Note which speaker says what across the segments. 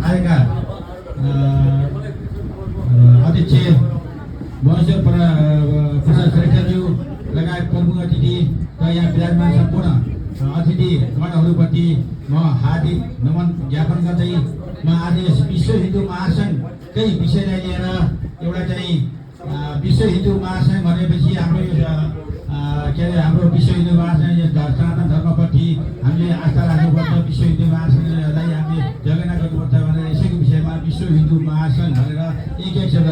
Speaker 1: आएका अध्यक्ष महेश्वर प्रसाद श्रेष्ठज्यू लगायत प्रमुख अतिथि र यहाँ विराजमान सम्पूर्ण अतिथिगणहरूप्रति म हार्दिक नमन ज्ञापन गर्दै म आज यस विश्व हिन्दू महासङ्घकै विषयलाई लिएर एउटा चाहिँ विश्व हिन्दू महासङ्घ भनेपछि हाम्रो के अरे हाम्रो विश्व हिन्दू महासङ्घ सनातन धर्मप्रति हामीले आस्था राख्नुपर्छ। विश्व हिन्दू महासङ्घलाई हामीले जगेर्ना गर्नुपर्छ भनेर यसैको विषयमा विश्व हिन्दू महासङ्घ भनेर एक शब्द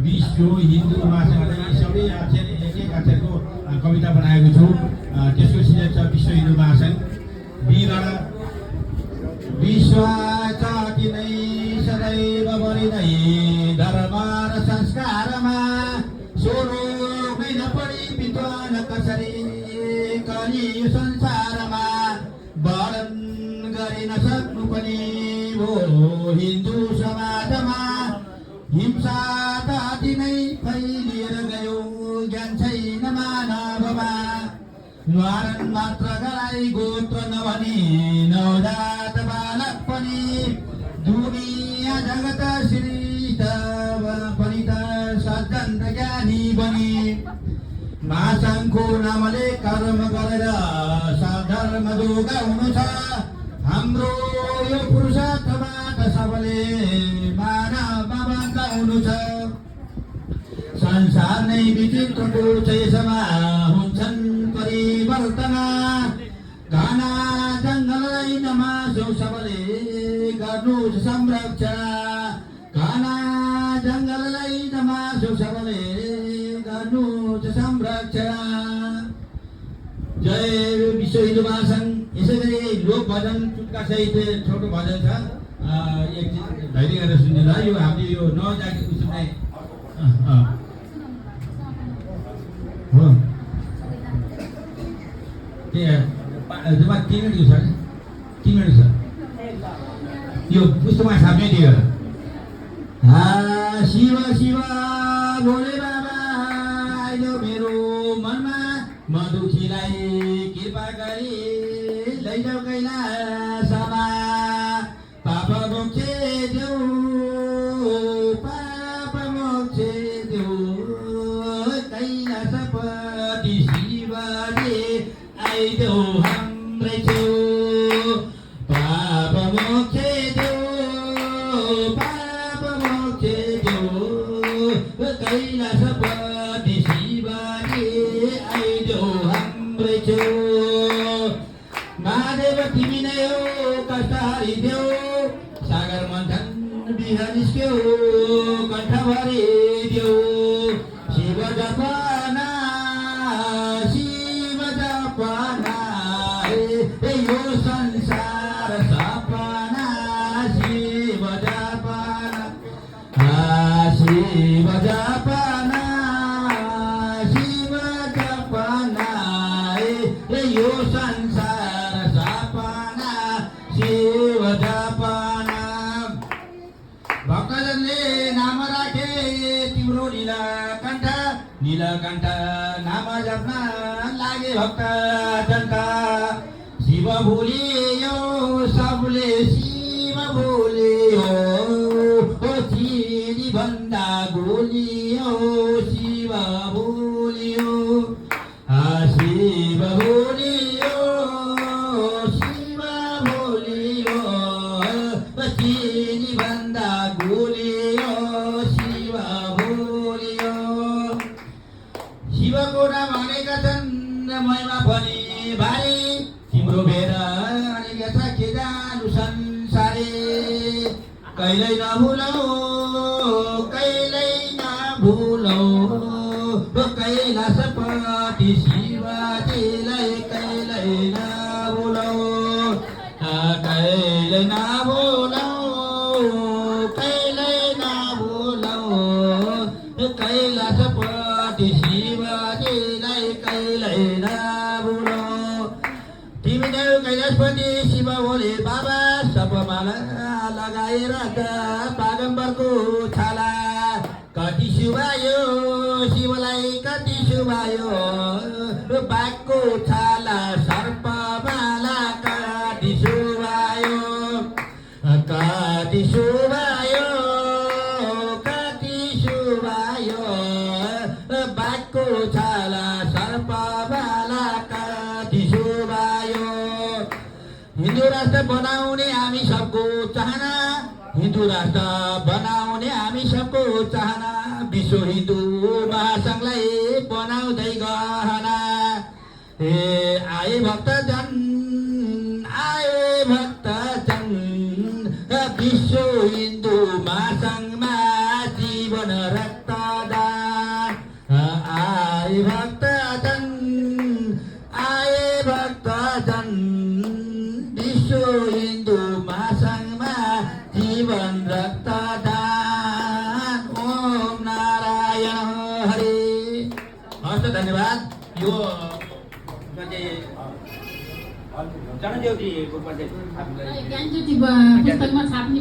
Speaker 1: विश्व हिन्दू महासङ्घ भनेर सबै अक्षर एक अक्षरको कविता बनाएको छु। त्यसको शीर्षक छ विश्व हिन्दू महासङ्घ। विबाट विश्व जाति नै सदैव बढिँदै धर्म र संस्कारमा सोरोमै नपढी विद्वान कसरी कलि संसारमा वर्णन गरिन सक्नु पनि हो हिन्दू समाजमा हिंसा त अति नै फैलिएर गयो ज्ञान छैन मानवमा न्वारन मात्र गराई गोत्र नभनी नवजात बालक पनि दुनिया जगत श्रेष्ठ पनि त सज्जन र ज्ञानी बनी महासङ्घको नामले कर्म गरेर सधर्म जोगाउनु छ हाम्रो यो पुरुषार्थबाट सबले मानव बचाउनु छ। संसार नै विचित्रको यसमा हुन्छन् परिवर्तन घना जङ्गललाई नमासौ सबले गर्नु संरक्षण घना जङ्गललाई नमासौ सबले गर्नु संरक्षण। जय विश्व हिन्दू महासङ्घ। यसै गरी लोक भजन चुटका सहित छोटो भजन छ, एक धैर्य गरेर सुन्नु ल। यो हामीले यो नजागेको सुन्ने हो जम्मा 3 मिनट छ नि, 3 मिनट छ यो पुस्तकमा छाप्ने दियो। शिव शिव भोले बाबा आइलो मेरो मनमा म दुखीलाई कृपा गरी लैजाऊ कैलासमा पाप मोक्षे देऊ पाप मोक्षे देऊ कैलासपति शिवले आइदेऊ हाम्रै छेउ पाप मोक्षे देऊ पाप मोक्षे देऊ कैलासपति शिवले आइदेऊ हाम्रै छेउ। महादेव तिमी नै हो कष्ट हरिदेऊ सागर मन्थन बिहान निस्क्यौ कण्ठभरि देऊ शिव जपना यो संसार सपना शिव जपना शिव जपना शिव जपना यो संसार सपना शिव जपना। भक्तजनले नाम राखे तिम्रो नीलकण्ठ नाम जप्न लागे भक्त जनता शिव भुलियो सबले शिव भुलियो चिनी भन्दा भुलियो शिव भुलियो शिव भुलियो शिव भुलियो चिनी भन्दा भुलियो शिव भुलियो। शिवको नाम भनेका छन् महिमा पनि भारी तिम्रो बेर अनेक छ के जानु संसारे कहिल्यै नभुलौ कहिल्यै नभुलौ कैलासपति शिवजीलाई कहिल्यै नभुलौ कहिल्यै नभुलौ कहिल्यै नभुलौ कैलासपति शिवजीलाई कहिल्यै नभुलौ। तिमी देऊ कैलाशपति शिव भोले बाबा सपमाला लगाएर बागम्बरको छाला कति सुभायो शिवलाई कति सुभायो बाघको छाला सर्पमाला कति सुभायो कति कति शुभायो बाघको छाला सर्प बाला कति शुभायो हिन्दू राष्ट्र बनाउने हामी सबको चाहना हिन्दू राष्ट्र बनाउने हामी सबको चाहना विश्व हिन्दू महासङ्घलाई बनाउँदै गहना हे आए भक्तजन विश्व हिन्दू महासङ्घमा जीवन रक्तदान आए भक्तजन विश्व हिन्दू महासङ्घमा जीवन रक्तदान ओम नारायण हरे हस् त धन्यवाद यो जनज्योतिको ज्ञानज्योति पुस्तकमा छाप्ने